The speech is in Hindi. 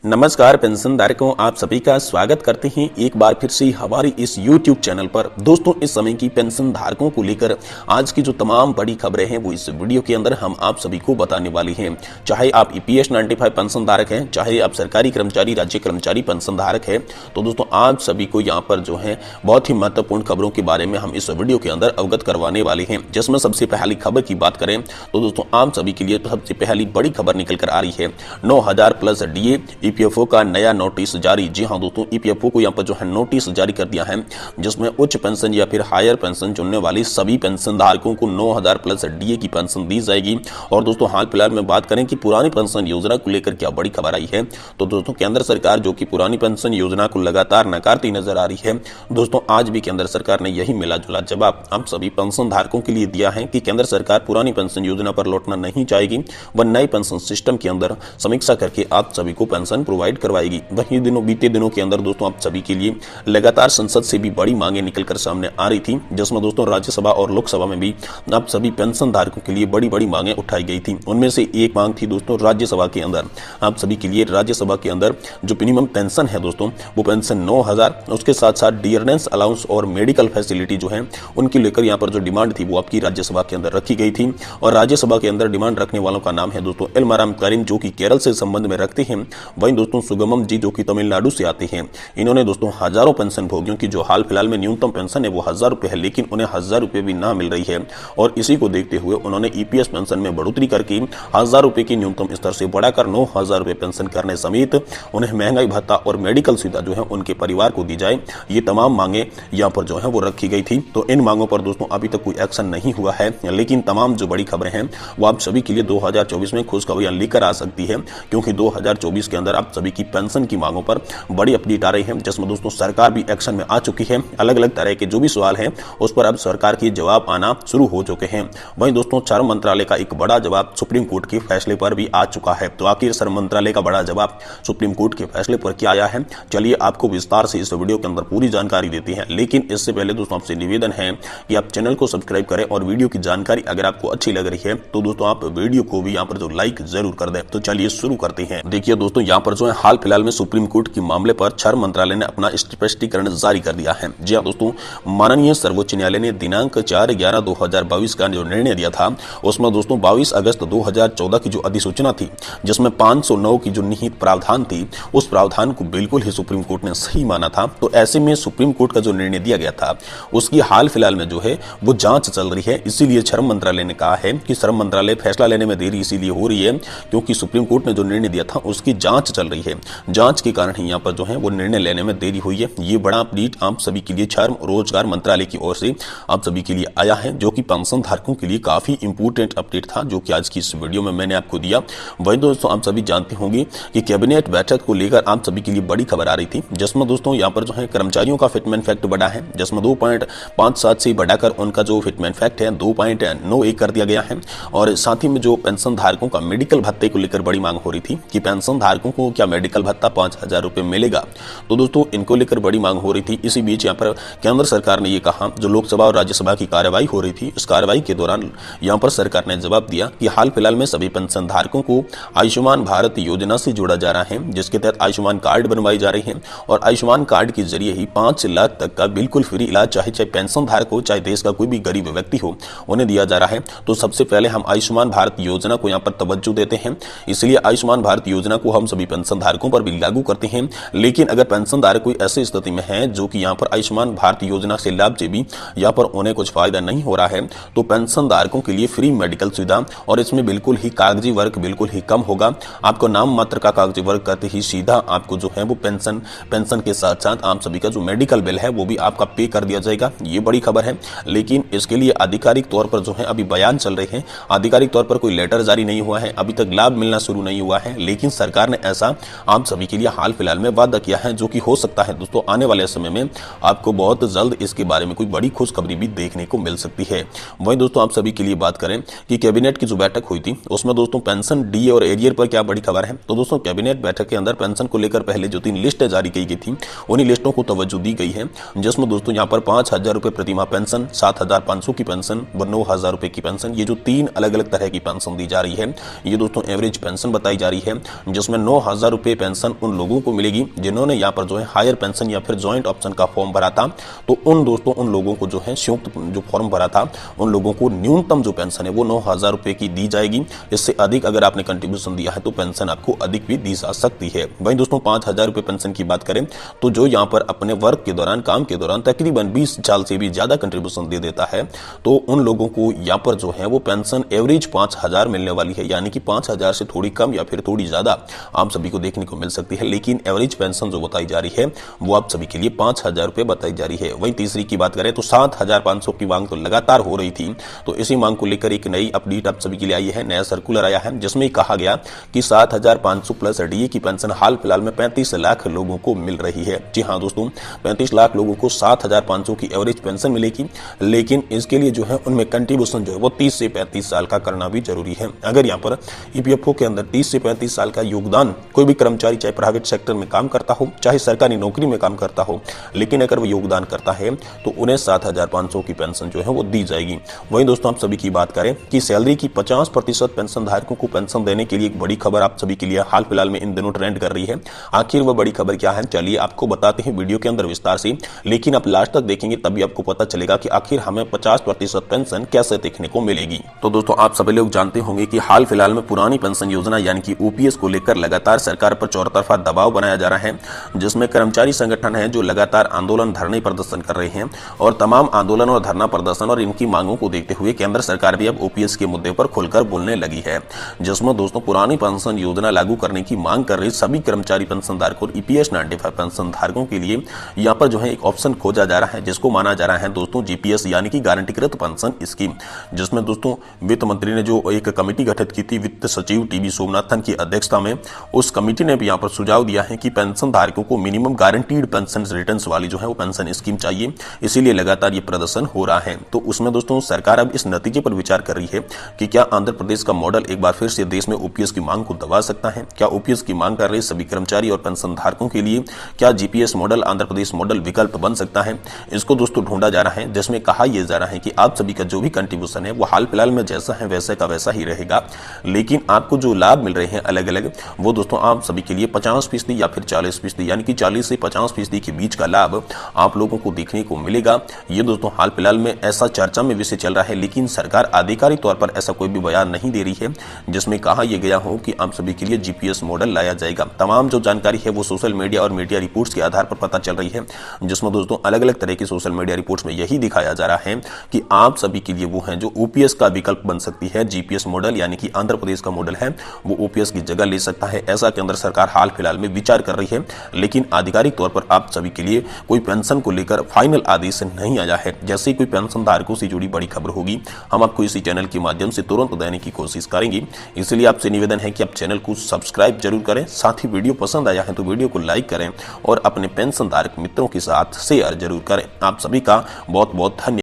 नमस्कार पेंशन धारकों, आप सभी का स्वागत करते हैं एक बार फिर से हमारी इस YouTube चैनल पर। दोस्तों, इस समय की पेंशन धारकों को लेकर आज की जो तमाम बड़ी खबरें हैं वो इस वीडियो के अंदर हम आप सभी को बताने वाली हैं। चाहे आप EPS 95 पेंशन धारक हैं, चाहे आप सरकारी कर्मचारी, राज्य कर्मचारी पेंशन धारक हैं, तो दोस्तों आप सभी को यहाँ पर जो है बहुत ही महत्वपूर्ण खबरों के बारे में हम इस वीडियो के अंदर अवगत करवाने वाले हैं। जिसमें सबसे पहली खबर की बात करें तो दोस्तों आप सभी के लिए सबसे पहली बड़ी खबर निकल कर आ रही है। 9000 प्लस DA EPFO का नया नोटिस जारी। जी हां दोस्तों, EPFO को यहां पर जो है नोटिस जारी कर दिया है, जिसमें उच्च पेंशन या फिर हायर पेंशन चुनने वाली सभी पेंशन धारकों को 9000 प्लस DA की पेंशन दी जाएगी। और दोस्तों हाल फिलहाल में बात करें कि पुरानी पेंशन योजना को लेकर क्या बड़ी खबर आई है, तो दोस्तों केंद्र सरकार जो कि पुरानी पेंशन योजना को लगातार नकारती नजर आ रही है, दोस्तों आज भी केंद्र सरकार ने यही मिला जुला जवाब आप सभी पेंशन धारकों के लिए दिया है कि केंद्र सरकार पुरानी पेंशन योजना पर लौटना नहीं चाहेगी, वह नए पेंशन सिस्टम के अंदर समीक्षा करके आप सभी को पेंशन प्रोवाइड करवाएगी। वहीं बीते दिनों के अंदर दोस्तों आप सभी के लिए लगातार संसद से भी बड़ी मांगे निकलकर सामने आ रही थी, जिसमें दोस्तों राज्यसभा और लोकसभा में भी आप सभी पेंशन धारकों के लिए बड़ी बड़ी मांगे उठाई गई थी। उनमें से एक मांग थी दोस्तों राज्यसभा के अंदर आप सभी के लिए राज्यसभा के अंदर जो मिनिमम पेंशन है दोस्तों, वो पेंशन 9000, उसके साथ साथ डियरनेस अलाउंस और मेडिकल फैसिलिटी जो है उनकी लेकर यहाँ पर जो डिमांड थी वो आपकी राज्यसभा के अंदर रखी गई थी। और राज्यसभा के अंदर डिमांड रखने वालों का नाम है दोस्तों एलमाराम करीम, जो कि केरल से संबंध में रखते हैं। वहीं दोस्तों सुगमम जी जो कि तमिलनाडु से आते हैं। इन्होंने दोस्तों हजारों पेंशन भोगियों की जो हाल फिलहाल में न्यूनतम पेंशन है वो 1000 रुपए है, लेकिन उन्हें 1000 रुपए भी ना मिल रही है। और इसी को देखते हुए उन्होंने EPS पेंशन में बढ़ोतरी करके 1000 रुपए की न्यूनतम स्तर से बढ़ाकर 9000 रुपए पेंशन करने समेत उन्हें महंगाई भत्ता और मेडिकल सुविधा जो है उनके परिवार को दी जाए, ये तमाम मांगे यहाँ पर जो है वो रखी गई थी। तो इन मांगों पर दोस्तों अभी तक कोई एक्शन नहीं हुआ है, लेकिन तमाम जो बड़ी खबरें हैं वो आप सभी के लिए 2024 में खुशखबरियां लेकर आ सकती है, क्योंकि 2024 के अंदर आप सभी की पेंशन की मांगों पर बड़ी अपडेट आ रही है, जिसमें दोस्तों सरकार भी एक्शन में आ चुकी है। अलग अलग तरह के जो भी सवाल हैं उस पर अब सरकार के जवाब आना शुरू हो चुके हैं। वहीं दोस्तों श्रम मंत्रालय का एक बड़ा जवाब सुप्रीम कोर्ट के फैसले पर भी आ चुका है। तो आखिर श्रम मंत्रालय का बड़ा जवाब सुप्रीम कोर्ट के फैसले पर क्या आया है, चलिए आपको विस्तार से इस वीडियो के अंदर पूरी जानकारी देते हैं। लेकिन इससे पहले दोस्तों आपसे निवेदन है कि आप चैनल को सब्सक्राइब करें और वीडियो की जानकारी अगर आपको अच्छी लग रही है तो दोस्तों आप वीडियो को भी यहाँ पर जो लाइक जरूर कर दें। तो चलिए शुरू करते हैं। देखिए दोस्तों, यहाँ पर जो है हाल फिलहाल में सुप्रीम कोर्ट के मामले पर श्रम मंत्रालय ने अपना स्पष्टीकरण जारी कर दिया है। जी हाँ दोस्तों, माननीय सर्वोच्च न्यायालय ने दिनांक 4/11/2022 का जो निर्णय दिया था उसमें दोस्तों 22 अगस्त 2014 की जो अधिसूचना थी, जिसमें 509 की जो निहित प्रावधान थी, उस प्रावधान को बिल्कुल ही सुप्रीम कोर्ट ने सही माना था। तो ऐसे में सुप्रीम कोर्ट का जो निर्णय दिया गया था उसकी हाल फिलहाल में जो है वो जांच चल रही है। इसीलिए श्रम मंत्रालय ने कहा है कि श्रम मंत्रालय फैसला लेने में देरी इसीलिए हो रही है क्योंकि सुप्रीम कोर्ट ने जो निर्णय दिया था उसकी जांच चल रही है। जांच के कारण ही यहाँ पर जो है वो निर्णय लेने में देरी हुई है। ये बड़ा अपडेट आप सभी के लिए श्रम रोजगार मंत्रालय की ओर से आप सभी के लिए आया है, जो कि पेंशन धारकों के लिए काफी इंपोर्टेंट अपडेट था, जो कि आज की इस वीडियो में मैंने आपको दिया। वहीं दोस्तों आप सभी जानते होंगे कि कैबिनेट बैठक को लेकर आप सभी के लिए बड़ी खबर आ रही थी, जिसमें दोस्तों यहाँ पर जो है कर्मचारियों का फिटमेंट फैक्ट बढ़ा है, जिसमें 2.57 से बढ़ाकर उनका जो फिटमेंट फैक्ट है 2.91 कर दिया गया है। और साथ ही में जो पेंशन धारकों का मेडिकल भत्ते को लेकर बड़ी मांग हो रही थी कि पेंशन धारकों को क्या मेडिकल भत्ता 5000 रुपए मिलेगा, तो दोस्तों इनको लेकर बड़ी मांग हो रही थी। इसी बीच यहाँ पर केंद्र सरकार ने ये कहा, जो लोकसभा और राज्यसभा की कार्रवाई हो रही थी, इस कार्रवाई के दौरान यहाँ पर सरकार ने जवाब दिया कि हाल फिलहाल में सभी पेंशन धारकों को आयुष्मान भारत योजना से जोड़ा जा रहा है, जिसके तहत आयुष्मान कार्ड बनवाई जा रही है। और आयुष्मान कार्ड के जरिए ही 5 लाख तक का बिल्कुल फ्री इलाज चाहे पेंशन धारक हो, चाहे देश का कोई भी गरीब व्यक्ति हो, उन्हें दिया जा रहा है। तो सबसे पहले हम आयुष्मान भारत योजना को यहाँ पर तवज्जो देते हैं, इसलिए आयुष्मान भारत योजना को हम सभी पेंशन धारकों पर भी लागू करते हैं। लेकिन अगर पेंशन धारक कोई ऐसी स्थिति में है जो कि यहाँ पर आयुष्मान भारत योजना से लाभ से भी यहाँ पर उन्हें कुछ फायदा नहीं हो रहा है, तो पेंशन धारकों के लिए फ्री मेडिकल सुविधा, और इसमें बिल्कुल ही कागजी वर्क बिल्कुल ही कम होगा। आपको नाम मात्र का कागजी वर्क करते ही सीधा आपको जो है वो पेंशन के साथ साथ आप सभी का जो मेडिकल बिल है वो भी आपका पे कर दिया जाएगा। ये बड़ी खबर है, लेकिन इसके लिए आधिकारिक तौर पर जो है अभी बयान चल रहे हैं। आधिकारिक तौर पर कोई लेटर जारी नहीं हुआ है, अभी तक लाभ मिलना शुरू नहीं हुआ है, लेकिन सरकार ने ऐसा आप सभी के लिए हाल फिलहाल में वादा किया है, जो कि हो सकता है दोस्तों आने वाले समय में आपको बहुत जल्द इसके बारे में कोई बड़ी खुशखबरी भी देखने को मिल सकती है। वहीं दोस्तों आप सभी के लिए बात करें कि कैबिनेट की जो बैठक हुई थी उसमें दोस्तों पेंशन DA और एरियर पर क्या बड़ी खबर है, तो दोस्तों कैबिनेट बैठक के अंदर पेंशन को लेकर पहले जो 3 लिस्टें जारी की गई थी उन्हीं लिस्टों को तवज्जो दी गई है, जिसमें दोस्तों यहाँ पर 5000 रुपए प्रतिमाह पेंशन, 7500 की पेंशन व 9000 रुपए की पेंशन, ये जो 3 अलग अलग तरह की पेंशन दी जा रही है, ये दोस्तों एवरेज पेंशन बताई जा रही है, जिसमें 9000 9,000 रुपये पेंशन उन लोगों को मिलेगी जिन्होंने यहाँ पर जो है हायर पेंशन या फिर ज्वाइंट ऑप्शन का फॉर्म भरा था। तो उन लोगों को जो है संयुक्त जो फॉर्म भरा था उन लोगों को न्यूनतम जो पेंशन है वो 9,000 रुपये की दी जाएगी। इससे अधिक अगर आपने कंट्रीब्यूशन दिया है तो पेंशन आपको अधिक भी दी जा सकती है। वहीं दोस्तों 5,000 रुपये पेंशन की बात करें तो जो यहाँ पर अपने वर्क के दौरान, काम के दौरान तकरीबन 20 साल से भी ज्यादा कंट्रीब्यूशन दे देता है तो उन लोगों को यहाँ पर जो है वो पेंशन एवरेज 5,000 मिलने वाली है, यानी कि 5,000 से थोड़ी कम या फिर थोड़ी ज्यादा आप सभी को देखने को मिल सकती है। लेकिन एवरेज पेंशन जो बताई जा रही है वो आप सभी के लिए 5,000 रुपये बताई जा रही है। वहीं तीसरी की बात करें तो 7,500 की मांग तो लगातार हो रही थी, तो इसी मांग को लेकर एक नई अपडेट आप सभी के लिए आई है, नया सर्कुलर आया है जिसमें कहा गया कि 7,500 प्लस डीए की पेंशन हाल फिलहाल में 35 लाख लोगों को मिल रही है। जी हाँ दोस्तों, 35 लाख लोगों को 7,500 की एवरेज पेंशन मिलेगी, लेकिन इसके लिए जो है उनमें कंट्रीब्यूशन जो है वो 30 से 35 साल का करना भी जरूरी है। अगर यहाँ पर ईपीएफओ के अंदर 30 से 35 साल का योगदान कोई भी कर्मचारी चाहे प्राइवेट सेक्टर में काम करता हो चाहे सरकारी नौकरी में काम करता हो, लेकिन अगर वो योगदान करता है तो उन्हें 7,500 की पेंशन जो है वो दी जाएगी। वहीं दोस्तों आप सभी की बात करें कि सैलरी की 50% पेंशन धारकों को पेंशन देने के लिए एक बड़ी खबर आप सभी के लिए हाल फिलहाल में इन दिनों ट्रेंड कर रही है। आखिर वह बड़ी खबर क्या है, चलिए आपको बताते हैं वीडियो के अंदर विस्तार से, लेकिन आप लास्ट तक देखेंगे तभी आपको पता चलेगा कि आखिर हमें 50% पेंशन कैसे देखने को मिलेगी। तो दोस्तों आप सभी लोग जानते होंगे कि हाल फिलहाल में पुरानी पेंशन योजना यानी कि ओपीएस को लेकर लगातार सरकार पर चौतरफा दबाव बनाया जा रहा है, जिसमें कर्मचारी संगठन है जो लगातार आंदोलन, धरने, प्रदर्शन कर रहे हैं और तमाम आंदोलन और धरना प्रदर्शन और इनकी मांगों को देखते हुए केंद्र सरकार भी अब ओपीएस के मुद्दे पर खुलकर बोलने लगी है, जिसमें दोस्तों पुरानी पेंशन योजना लागू करने की मांग कर रही सभी कर्मचारी पेंशन धारकों और ईपीएस 95 पेंशन धारकों के लिए यहाँ पर जो है एक ऑप्शन खोजा जा रहा है जिसको माना जा रहा है दोस्तों जीपीएस यानी कि गारंटीकृत पेंशन स्कीम, जिसमें दोस्तों वित्त मंत्री ने जो एक कमेटी गठित की थी वित्त सचिव टीवी सोमनाथन की अध्यक्षता में, उस कमेटी ने भी यहाँ पर सुझाव दिया है कि पेंशन धारकों को मिनिमम गारंटीड पेंशन रिटर्न्स वाली जो है वो पेंशन स्कीम चाहिए, इसीलिए लगातार ये प्रदर्शन हो रहा है। तो उसमें दोस्तों सरकार अब इस नतीजे पर विचार कर रही है कि क्या आंध्र प्रदेश का मॉडल एक बार फिर से देश में ओपीएस की मांग को दबा सकता है। क्या ओपीएस की मांग कर रहे सभी कर्मचारी और पेंशन धारकों के लिए क्या GPS model, Andhra Pradesh model विकल्प बन सकता है, इसको दोस्तों ढूंढा जा रहा है, जिसमें कहा यह जा रहा है कि आप सभी का जो भी कंट्रीब्यूशन है वो हाल फिलहाल में जैसा है वैसे का वैसा ही रहेगा, लेकिन आपको जो लाभ मिल रहे हैं अलग अलग वो दोस्तों आप सभी के लिए 50% या फिर 40% यानी कि 40 से 50% के बीच का लाभ आप लोगों को देखने को मिलेगा। ये दोस्तों हाल फिलहाल में ऐसा चर्चा में विषय चल रहा है, लेकिन सरकार आधिकारिक तौर पर ऐसा कोई भी बयान नहीं दे रही है जिसमें कहा यह गया हो कि आप सभी के लिए जीपीएस मॉडल लाया जाएगा। तमाम जो जानकारी है वो सोशल मीडिया और मीडिया रिपोर्ट्स के आधार पर पता चल रही है, जिसमें दोस्तों अलग अलग तरह की सोशल मीडिया रिपोर्ट्स में यही दिखाया जा रहा है कि आप सभी के लिए वो है जो ओपीएस का विकल्प बन सकती है। जीपीएस मॉडल यानी कि आंध्र प्रदेश का मॉडल है वो ओपीएस की जगह ले सकता है, ऐसा केंद्र सरकार हाल फिलहाल में विचार कर रही है, लेकिन आधिकारिक तौर पर आप सभी के लिए कोई पेंशन को लेकर फाइनल आदेश नहीं आया है। जैसे ही कोई पेंशन धारकों से जुड़ी बड़ी खबर होगी हम आपको इसी चैनल के माध्यम से तुरंत देने की कोशिश करेंगे। इसलिए आपसे निवेदन है कि आप चैनल को सब्सक्राइब जरूर करें, साथ ही वीडियो पसंद आया है तो वीडियो को लाइक करें और अपने पेंशन धारक मित्रों के साथ शेयर जरूर करें। आप सभी का बहुत बहुत धन्यवाद।